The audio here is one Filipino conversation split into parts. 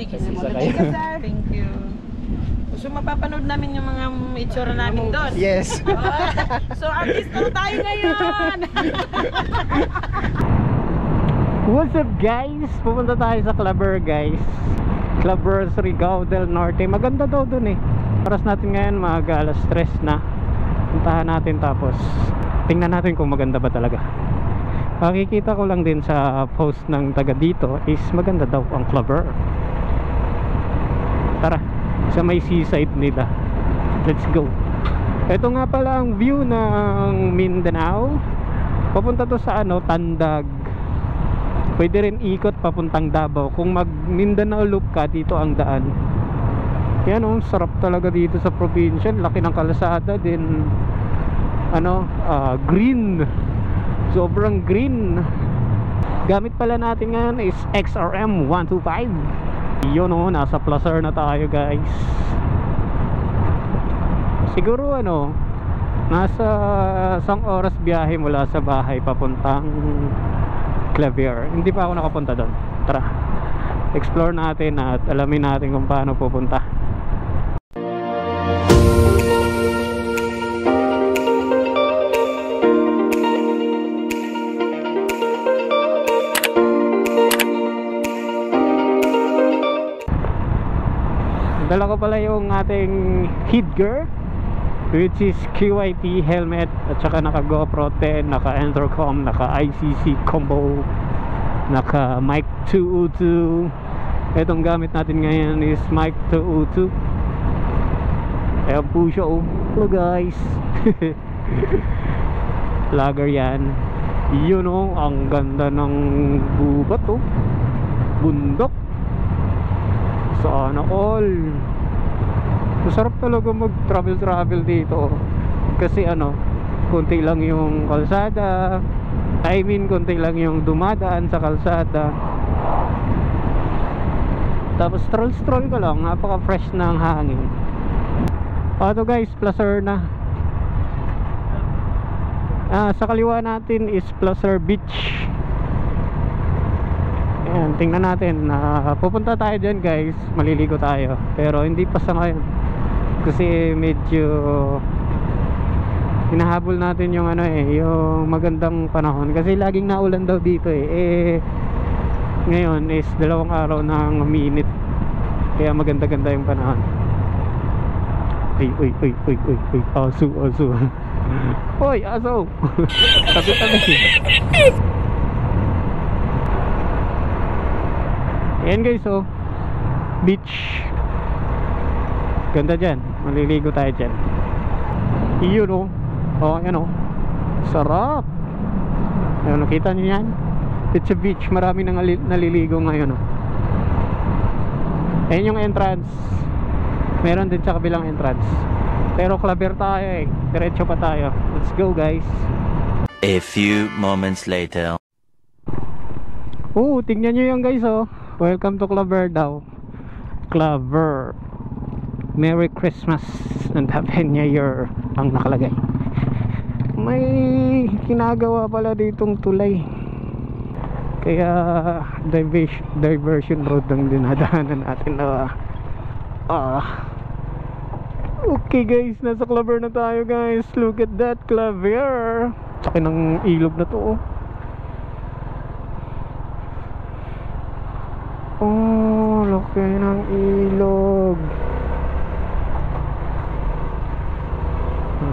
Sige, Isa sige. kayo. Thank you, sir. Thank you. So mapapanood namin yung mga itsura namin doon. Yes. So artista na tayo ngayon. What's up guys? Pupunta tayo sa Claver guys. Claver Surigao del Norte. Maganda daw dun eh. Oras natin ngayon mga alas 3 na. Puntahan natin tapos tingnan natin kung maganda ba talaga. Makikita ko lang din sa post ng taga dito is maganda daw ang Claver. Tara, sa may seaside nila. Let's go. Ito nga pala ang view ng Mindanao. Papunta to sa ano, Tandag. Pwede rin ikot papuntang Davao. Kung mag Mindanao loop ka, dito ang daan. Yan oh, sarap talaga dito sa probinsya. Laki ng kalsada din. Ano, green. Sobrang green. Gamit pala natin ngayon is XRM 125. Yun oh, nasa Placer na tayo guys. Siguro ano, nasa 1 oras biyahe mula sa bahay papuntang Claver. Hindi pa ako nakapunta doon. Tara, explore natin at alamin natin kung paano pupunta. Dala ko pala yung ating headgear, which is QIT helmet, at saka naka GoPro 10, naka intercom, naka ICC combo, naka mic 202. Itong gamit natin ngayon is mic 202. Kaya po siya oh. Hello guys. Lager yan. Yun oh, ang ganda ng gubat oh. Bundok. Sana all. Masarap talaga mag travel dito kasi ano, konti lang yung kalsada. I mean, konti lang yung dumadaan sa kalsada. Tapos stroll ka lang, napaka fresh ng hangin. Ito guys, Placer na. Sa kaliwa natin is Placer Beach. Ayan, tingnan natin. Pupunta tayo dyan guys, maliligo tayo. Pero hindi pa sa ngayon kasi medyo hinahabol natin yung ano yung magandang panahon kasi laging naulan daw dito ngayon is 2 araw ng minute kaya maganda-ganda yung panahon. Uy, aso Hoy, aso. Tabi. Ayan guys oh, beach. Ganda dyan, maliligo tayo dyan. Iyon oh. Oh, yan oh. Sarap. Ayun, nakita nyo yan? It's a beach, marami nang naliligo ngayon oh. Ayan yung entrance. Meron din sa kabilang entrance. Pero Claver tayo eh, diretso pa tayo. Let's go guys. A few moments later. Oh, tingnan nyo yan guys oh. Welcome to Claver daw. Claver. Merry Christmas and Happy New Year ang nakalagay. May ginagawa pala ditong tulay. Kaya diversion road ang dinadaanan natin na okay guys, nasa Claver na tayo guys. Look at that Claver. Tsaka ng ilog na to oh. Oh, laki ng ilog.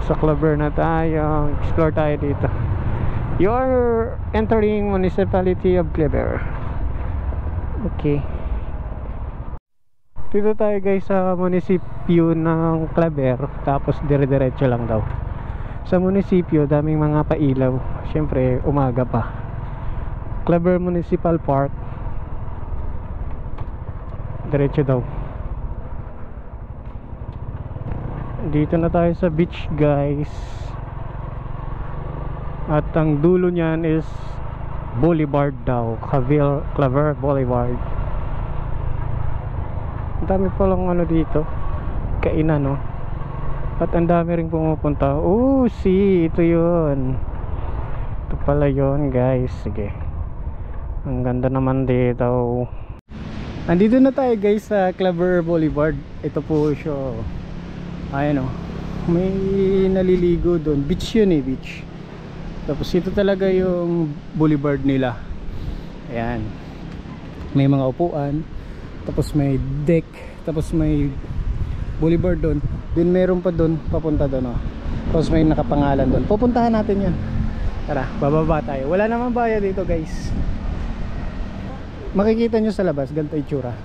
Sa Claver na tayo. Explore tayo dito. You're entering municipality of Claver. Okay. Dito tayo guys sa munisipyo ng Claver. Tapos dire-diretso lang daw. Sa munisipyo daming mga pailaw. Siyempre umaga pa. Claver Municipal Park. Diretso daw. Dito na tayo sa beach guys. At ang dulo niyan is Boulevard daw, Claver Boulevard. Ang dami palang ano dito, kainan no. At ang dami ring pumupunta. Oh, see, ito yun. Ito pala yun guys. Sige. Ang ganda naman dito. Andito na tayo guys sa Claver Boulevard. Ito po siya. Ayan o. May naliligo doon. Beach yun eh, beach. Tapos ito talaga yung boulevard nila. Ayan. May mga upuan. Tapos may deck. Tapos may boulevard doon. Then meron pa doon, papunta doon o. Tapos may nakapangalan doon. Pupuntahan natin yan. Tara, bababa tayo. Wala naman bayad dito guys. Makikita nyo sa labas, ganito itsura.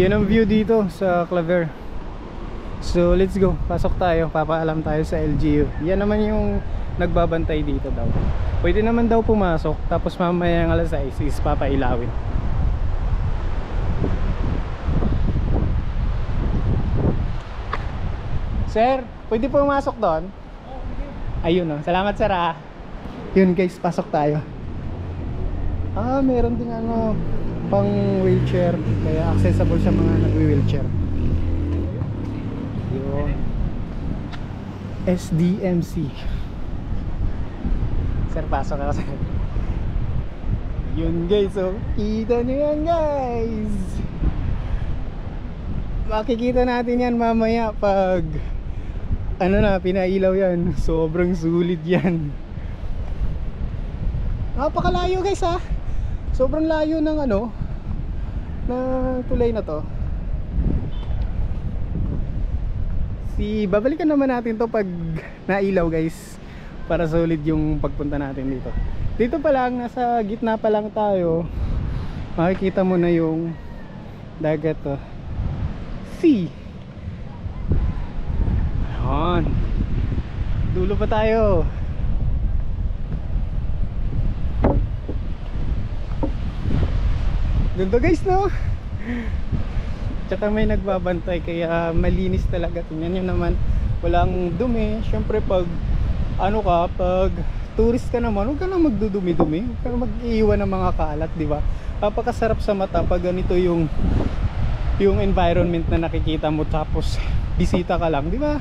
Yan ang view dito sa Claver. So let's go, pasok tayo, papaalam tayo sa LGU. Yan naman yung nagbabantay dito daw. Pwede naman daw pumasok, tapos mamaya ng alas 6 is papailawin. Sir, pwede pumasok doon? Ayun o, salamat sir ah. Yun guys, pasok tayo. Meron din ano, pang wheelchair. Kaya accessible sa mga nagwi-wheelchair. Yun, SDMC. Sir, pasok ako sir. Yun guys, oh, kita nyo yan guys. Makikita natin yan mamaya pag ano na, pinailaw yan. Sobrang sulit yan. Napakalayo guys ha. Sobrang layo ng ano, na tulay na to. Babalikan naman natin to pag nailaw guys, para solid yung pagpunta natin dito. Dito pa lang, nasa gitna pa lang tayo. Makikita mo na yung dagat to. Sea. Ayan. Dulo pa tayo. Ganda guys no. Tsaka may nagbabantay kaya malinis talaga. Tingnan nyo naman, walang dumi. Syempre pag ano ka, pag tourist ka naman, huwag ka na magdudumi-dumi, huwag ka na mag-iiwan ng mga kalat, di ba? Napakasarap sa mata pag ganito yung environment na nakikita mo, tapos bisita ka lang, di ba?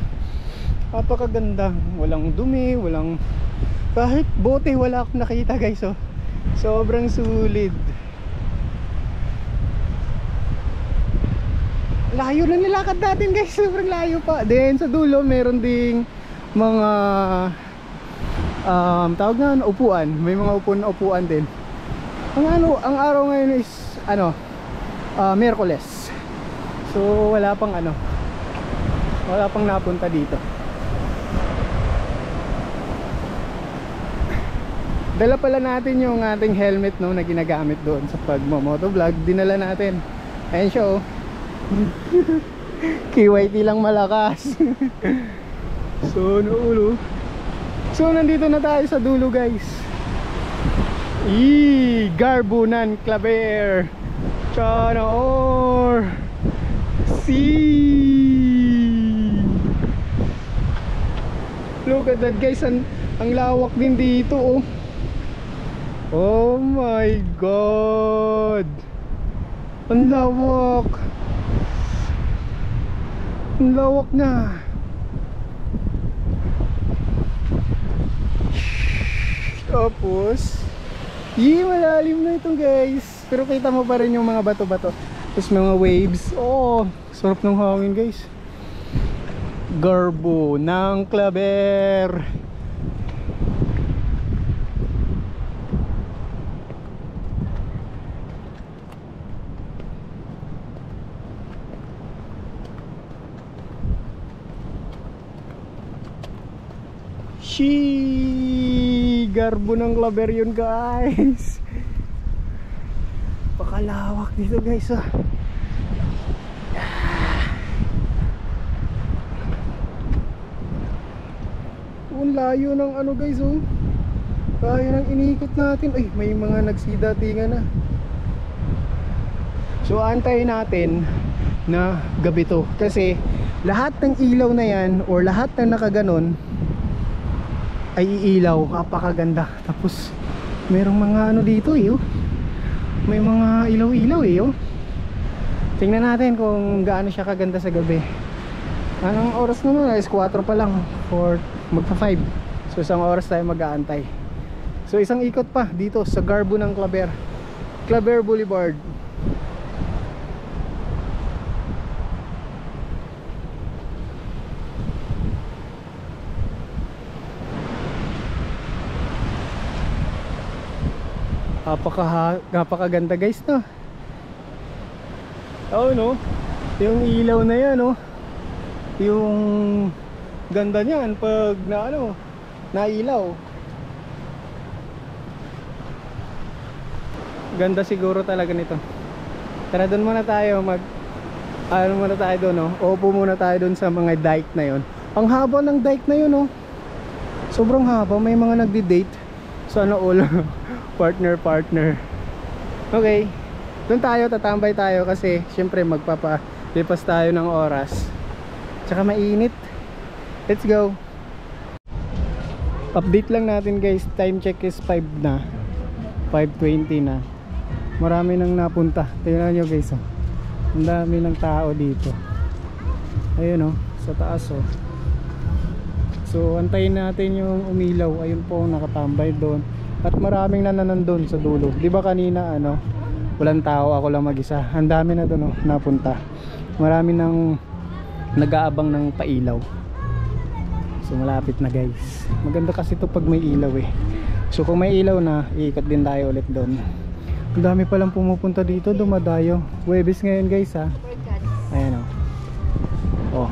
Napakaganda, walang dumi, walang kahit bote wala akong nakita guys. Oh, sobrang sulit. Layo na nilakad natin guys, sobrang layo pa. Then sa dulo meron ding mga tawag na upuan, may mga upuan din. Ang araw ngayon is ano, Miyerkules. So wala pang ano, wala pang napunta dito. Dala pala natin yung ating helmet no, na ginagamit doon sa pagmo-motovlog. Dinala natin. Ayan siya oh. KYT lang malakas. So naulo. So nandito na tayo sa dulo guys. Garbunan Claver. Chanaor. See. Look at that guys. Ang lawak din dito oh. Oh my god. Ang lawak. Ang lawak na. Tapos malalim na ito guys. Pero kita mo pa rin yung mga bato-bato. Tapos mga waves. Oh, sarap ng hangin guys. Garbo ng Claver. Garbo ng Claver yun guys. Pakalawak dito guys ah. Ang layo ng ano guys oh. Kaya nang iniikot natin. Ay, may mga nagsidatingan na. So antayin natin na gabi to. Kasi lahat ng ilaw na yan or lahat ng nakaganon ay iilaw, napakaganda. Tapos merong mga ano dito eh oh. May mga ilaw-ilaw eh oh. Tingnan natin kung gaano siya kaganda sa gabi. Anong oras naman? Is 4 pa lang. 4 magpa 5. So isang oras tayo mag-aantay. So isang ikot pa dito sa garbo ng Claver Boulevard. Napakaganda guys, no? Oh no, yung ilaw na yan, no? Yung ganda niyan pag nailaw. Ganda siguro talaga nito. Tara doon muna tayo muna tayo doon, no? Opo muna tayo doon sa mga dike na yon. Ang haba ng dike na yun, no? Sobrang haba, may mga nagdi-date. Sana all partner. Okay, doon tayo, tatambay tayo kasi syempre magpapalipas tayo ng oras. Tsaka mainit. Let's go. Update lang natin guys, time check is 5 na, 5:20 na. Marami nang napunta. Tingnan nyo guys, oh. Ang dami ng tao dito. Ayun, oh, sa taas, oh. So antayin natin yung umilaw. Ayun po, nakatambay doon. At maraming nanandun sa dulo. Di ba kanina walang tao, ako lang mag-isa. Ang dami na doon, oh, napunta. Marami nang nag-aabang ng pailaw. So malapit na guys. Maganda kasi ito pag may ilaw eh. So kung may ilaw na, iikot din tayo ulit doon. Ang dami palang pumupunta dito, dumadayo. Huwebes ngayon guys, ha. Ayan, oh.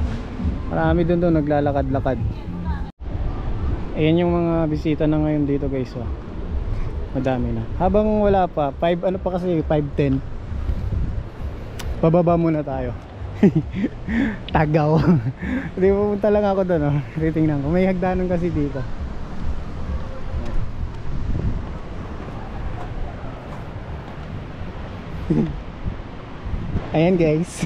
Marami doon naglalakad-lakad. Ayan yung mga bisita na ngayon dito guys, oh. Madami na. Habang wala pa, 5 kasi 5:10. Pababa muna tayo. Tagaw. Hindi, pupunta lang ako doon, oh. Titingnan ko. May hagdanan kasi dito. Ayan guys.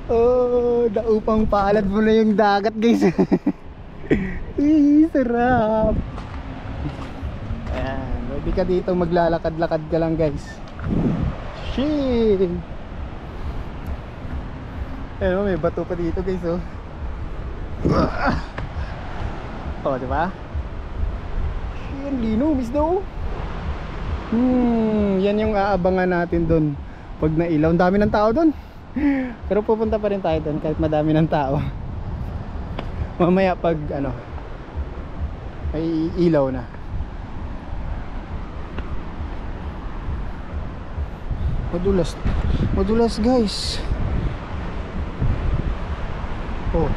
Oh, daupang palad mo na yung dagat guys. Sarap. Ayan, pwede ka dito maglalakad-lakad ka lang guys. Shit. Ayan, may bato pa dito guys, oh. Oh, diba? Shit, lino, miss daw. Yan yung aabangan natin doon pag nailaw. Ang dami ng tao doon. Pero pupunta pa rin tayo doon kahit madami ng tao. Mamaya pag ay ilaw na. Madulas guys. Oh.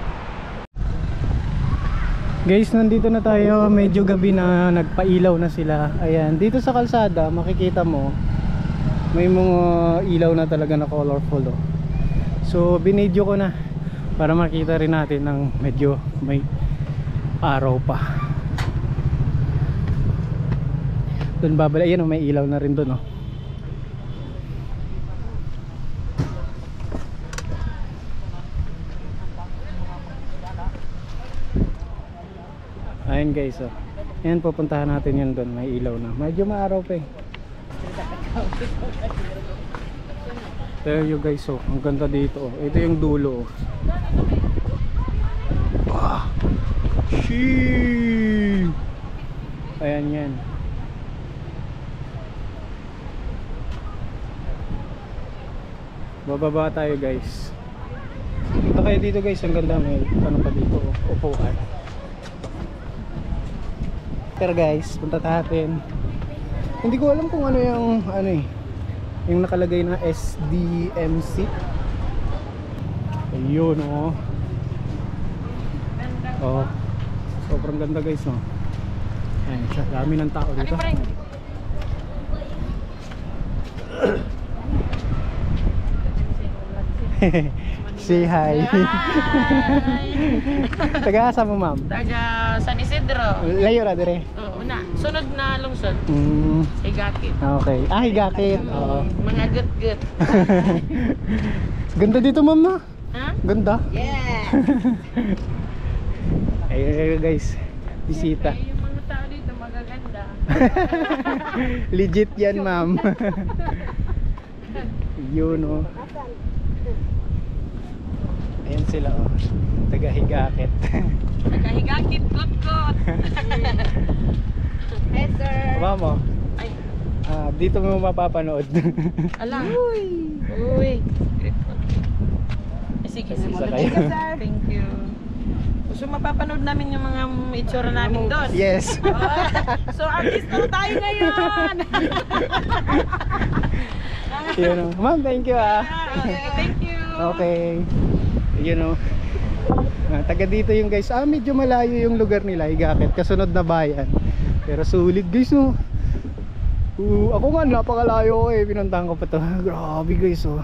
Guys, nandito na tayo. Medyo gabi na, nagpailaw na sila. Ayan, dito sa kalsada makikita mo may mga ilaw na talaga na colorful, oh. So binidyo ko na para makita rin natin ng medyo may araw pa. Doon babala, ayan, may ilaw na rin doon, oh. Ayan guys, oh. Ayan, pupuntahan natin yun doon, may ilaw na. Medyo maaraw pa eh. There you guys, oh. Ang ganda dito, oh. Ito yung dulo, oh. Ah, sheesh. Ayan yan. Bababa tayo guys. Punta kayo dito guys, ang ganda. May pa dito, oh. Upuan. Pero guys, punta natin. Hindi ko alam kung ano yung yung nakalagay na SDMC. Ayun, oh. Oh. Sobrang ganda guys, no. Ayun, dami ng tao dito. Say hi. Taga asa mo, ma'am? Taga San Isidro. Layo ra dire. Oo, una. Sunod na lungsod. Higakit. Okay. Ah, Higakit. Oo. Mga gut-gut. Ganda dito, ma'am, na. Ha? Ganda. Yeah. Ayun guys, bisita. Siyempre, yung mga tao dito magaganda. Legit yan, ma'am. Yun, oh. Ayan sila, oh. Taga Higakit. Nakahigakit, kot-kot. Hey, sir. Mamo, Ay, dito mo mapapanood. ala. Uy. Sige, sige. Isa Thank kayo. you, sir. Thank you. So, mapapanood namin yung mga itsura namin doon. Yes. So, artista na tayo ngayon. Yun o. Ma'am, thank you ah. Thank you. Okay. Yun o. Taga dito yung guys. Medyo malayo yung lugar nila, Higakit. Kasunod na bayan. Pero sulit guys oh. Ako nga napakalayo ko eh. Pinuntahan ko pa to. Grabe guys oh.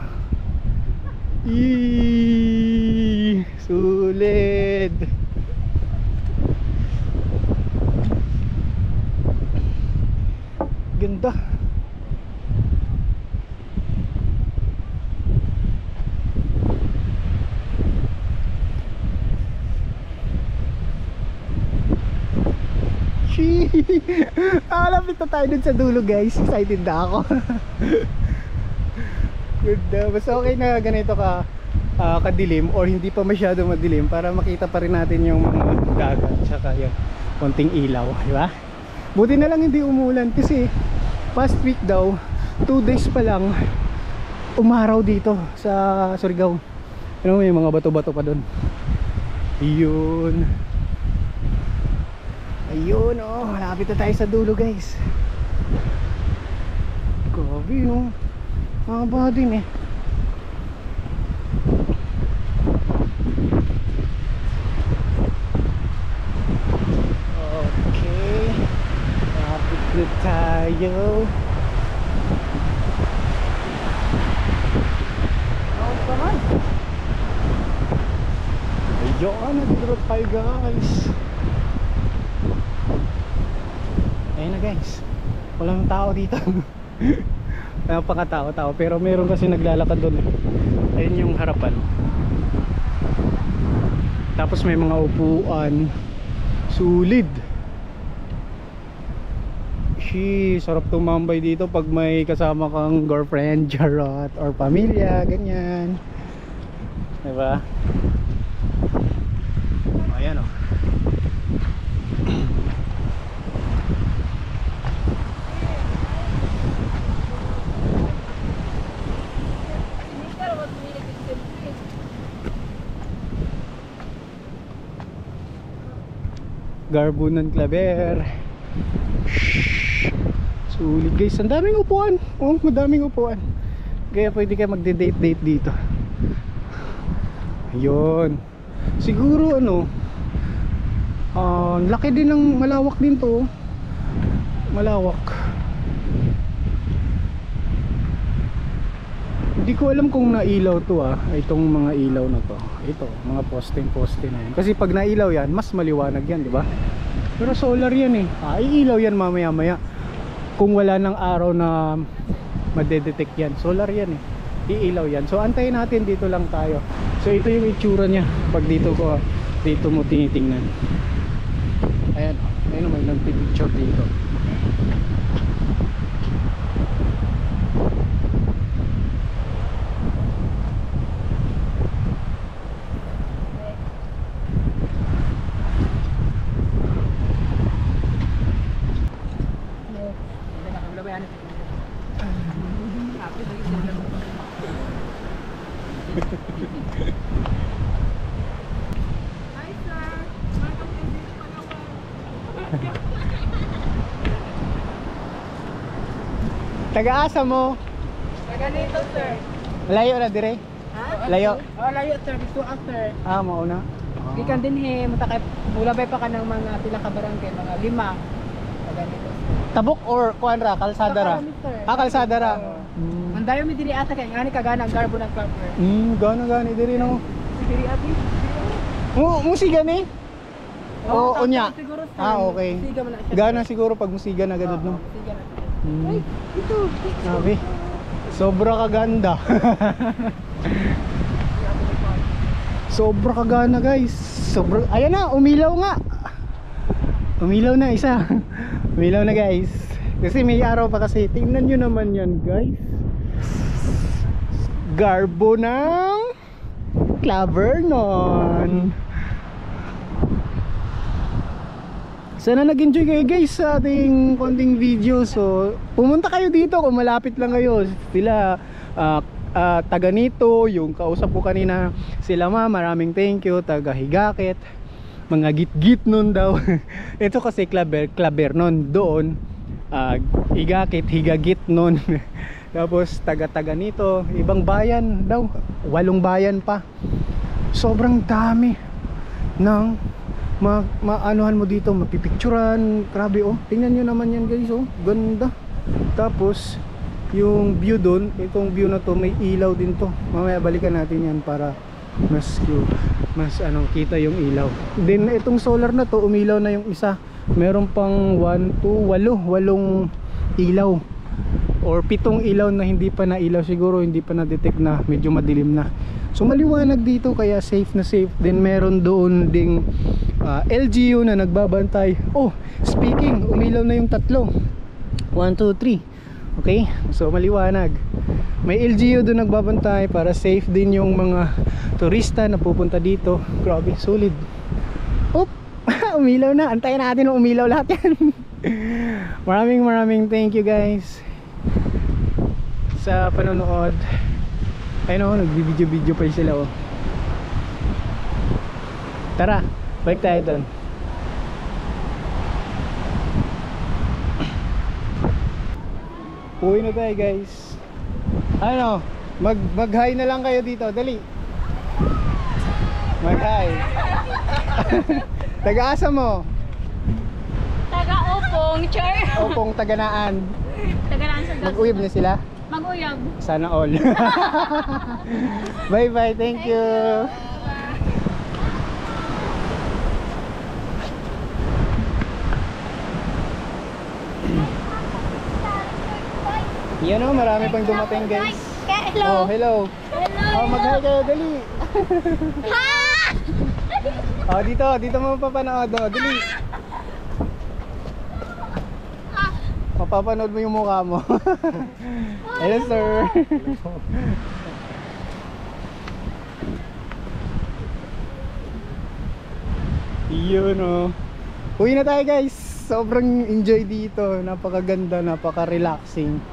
Sulit. Ganda. Alapit na tayo dun sa dulo guys. Excited na ako. Ganda. Basta okay na ganito ka kadilim or hindi pa masyado madilim para makita pa rin natin yung mga dagat tsaka yung konting ilaw, di ba? Buti na lang hindi umulan kasi past week daw 2 days pa lang umaraw dito sa Surigao. Ano, may mga bato-bato pa doon. Yun. Ayun oh, malapit na tayo sa dulo guys. Grabe no. Mahaba din eh. Okay. Malapit na tayo. Ayun, nandito tayo guys. Ayun na guys, walang tao dito. Walang pang tao pero meron kasi naglalakad doon eh. Ayun yung harapan. Tapos may mga upuan. Sulid. Sarap tumambay dito pag may kasama kang girlfriend, charot, or pamilya, ganyan. Diba? Ayan o. Garbunan Claver. Sulit guys, ang daming upuan. Oh, madaming upuan. Kaya pwede kayo magde-date dito. Ayun. Siguro ano, laki din ng, malawak din to. Malawak. Hindi ko alam kung nailaw to itong mga ilaw na to. Ito, mga poste na yan. Kasi pag nailaw yan, mas maliwanag yan, di ba? Pero solar yan eh. Iilaw yan mamaya-maya. Kung wala ng araw na madedetect yan, solar yan eh. Iilaw yan. So antayin natin, dito lang tayo. So ito yung itsura niya pag dito mo tinitingnan. Ayan, ayun may nagpipicture dito. Taga-asa mo? Taga dito, sir. Layo na dire? Ha? Layo? Oh, layo, sir. Gusto after. Mauna. Gikan din matakay mulabay pa ka ng mga pila ka barangay, mga 5. Taga dito. Tabok or kuanra, kalsada ra? Kalsada ra. Mandayo mi diri ata kay ngani kagana ang garbo ng clubber. Gani dire no. Diri ati. Musiga ni? O unya. Siguro, sir. Okay. Siga man na siya. Gana siguro pag musiga na gadud no. Siga na. Ay, ito. Sabi. Sobra kaganda. Sobra kagana guys. Ayan na, umilaw nga. Umilaw na isa. Umilaw na guys. Kasi may araw pa kasi. Tingnan nyo naman yan guys. Garbo ng Clavernon. Sana nag-enjoy kayo guys sa ating konting video. So pumunta kayo dito kung malapit lang kayo. Sila taga nito, yung kausap ko kanina, sila maraming thank you. Taga Higakit, mga git-git nun daw. Ito kasi Claver nun. Doon Higakit, Higagit nun. Tapos taga nito, ibang bayan daw, 8 bayan pa. Sobrang dami ng maanuhan mo dito, mapipicturan. Grabe oh, tingnan nyo naman yan guys oh, ganda. Tapos yung view doon, itong view na to, may ilaw din to. Mamaya balikan natin yan para mas kita yung ilaw. Then itong solar na to, umilaw na yung isa. Meron pang 8 ilaw or 7 ilaw na hindi pa na ilaw. Siguro hindi pa na-detect na medyo madilim na. So maliwanag dito kaya safe na safe. Then meron doon ding LGU na nagbabantay. Oh, speaking, umilaw na yung 3. 1, 2, 3. Okay, so maliwanag. May LGU doon nagbabantay para safe din yung mga turista na pupunta dito. Grabe, solid. Oop, umilaw na. Antayin natin na umilaw lahat yan. Maraming thank you guys sa panonood. Ayun o, nagbibideo-video pa sila oh. Tara, balik tayo doon. Uwi na tayo guys. Ano, mag-hi na lang kayo dito, dali. Mag-hi. Taga-asa mo? Taga-Opong, char. Opong Taganaan. Taga-Naan sa Gaso. Mag-uyab na sila? Mag-uyab. Sana all. Bye bye, thank you. Yan o, marami pang dumating guys. Hello. Oh, hello. Hello. Oh, mag-hi kayo, dali. Ha! Oh, dito mo papanood, oh, dali. Mapapanood mo yung mukha mo. Hello, sir. Yun oh. Uwi na tayo guys. Sobrang enjoy dito. Napakaganda, napaka-relaxing.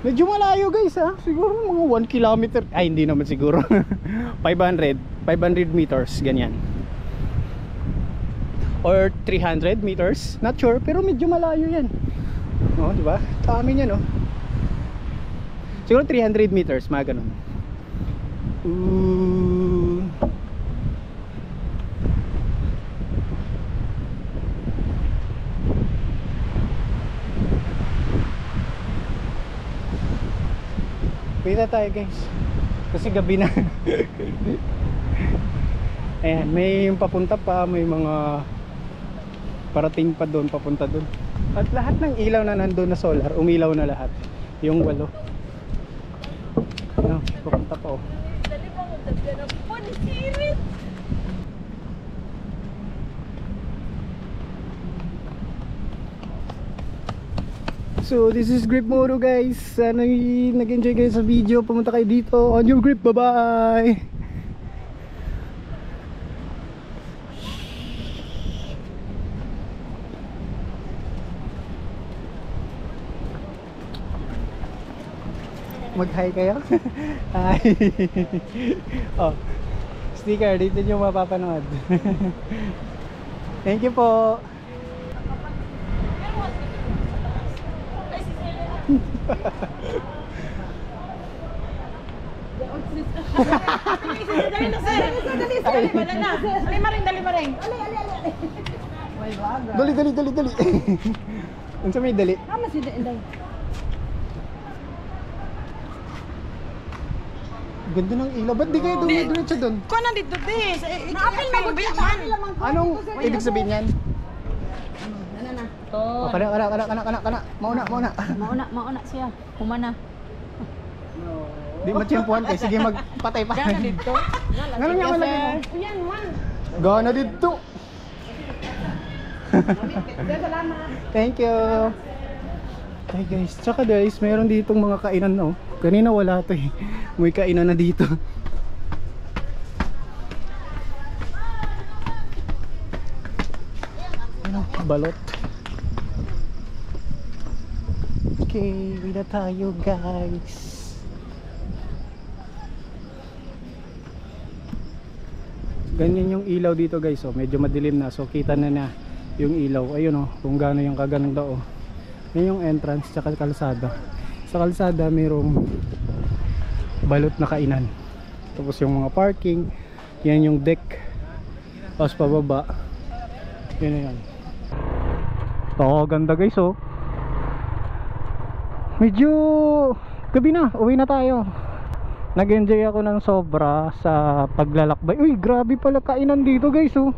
Medyo malayo guys ha. Siguro mga 1 kilometer. Ay hindi naman siguro. 500 meters ganyan. Or 300 meters. Not sure pero medyo malayo yan. Oh, di ba? Dami niya no. Siguro 300 meters, mga ganun. Pwede tayo guys. Kasi gabi na. Ayan, may papunta pa, may mga parating pa doon, papunta doon. At lahat ng ilaw na nandoon na solar, umilaw na lahat. Yung 8. Ano, papunta pa oh. So this is Grip Moto guys. Sana nag-enjoy kayo sa video. Pumunta kayo dito on your grip. Bye bye. Mag-hi kayo. Hi. Oh, sticker dito nyo mapapanood. Thank you po. Dali. Unsa may dali? Ganda ng ilaw. Ba't di kayo dumidiretso doon? Ko na dito dis. Naapil magbiyaman. Anong ibig sabihin yan? To. Oh, kana. Mauna. Mauna siya. Humana. Di matsyempuhan kayo. Sige, magpatay pa. Gana dito. Ganun nga malaki mo. Yan man. Gana dito. Thank you. Hey guys, tsaka guys, mayroon ditong mga kainan na oh. Kanina wala to eh. May kainan na dito. Ano, balot. Okay, uwi na tayo guys. Ganyan yung ilaw dito guys, oh. Medyo madilim na, so kita na yung ilaw. Ayun, oh, kung gaano yung kaganda, oh. Yan yung entrance tsaka kalsada. Sa kalsada mayroong balot na kainan. Tapos yung mga parking, yan yung deck. Tapos pababa, yun na yan. Oh, ganda guys, oh. Medyo gabi na, uwi na tayo. Nag-enjoy ako ng sobra sa paglalakbay. Uy, grabe pala kainan dito guys, oh.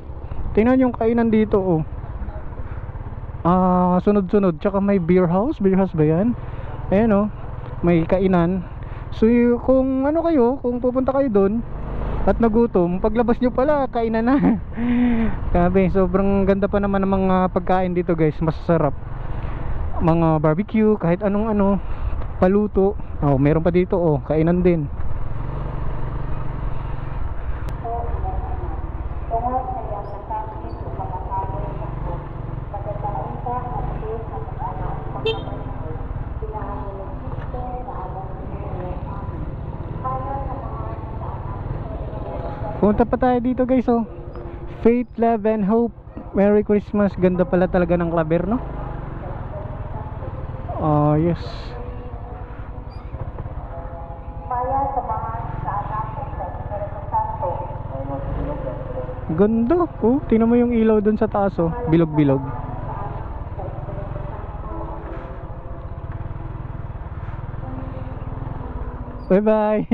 Tingnan yung kainan dito, oh. Sunod-sunod. Tsaka may beer house. Beer house ba yan? Ayan, oh. May kainan. So kung ano kayo, kung pupunta kayo doon at nagutom, paglabas nyo pala kainan na. Grabe, sobrang ganda pa naman ng mga pagkain dito guys. Masasarap. Mga barbecue, kahit anong ano, paluto. Oh, meron pa dito, oh, kainan din. Punta pa tayo dito guys, oh. Faith, Love and Hope. Merry Christmas. Ganda pala talaga ng klaber, no? Oh, yes. Ganda, oh. Tingnan mo yung ilaw dun sa taas, oh. Bilog-bilog. Bye-bye.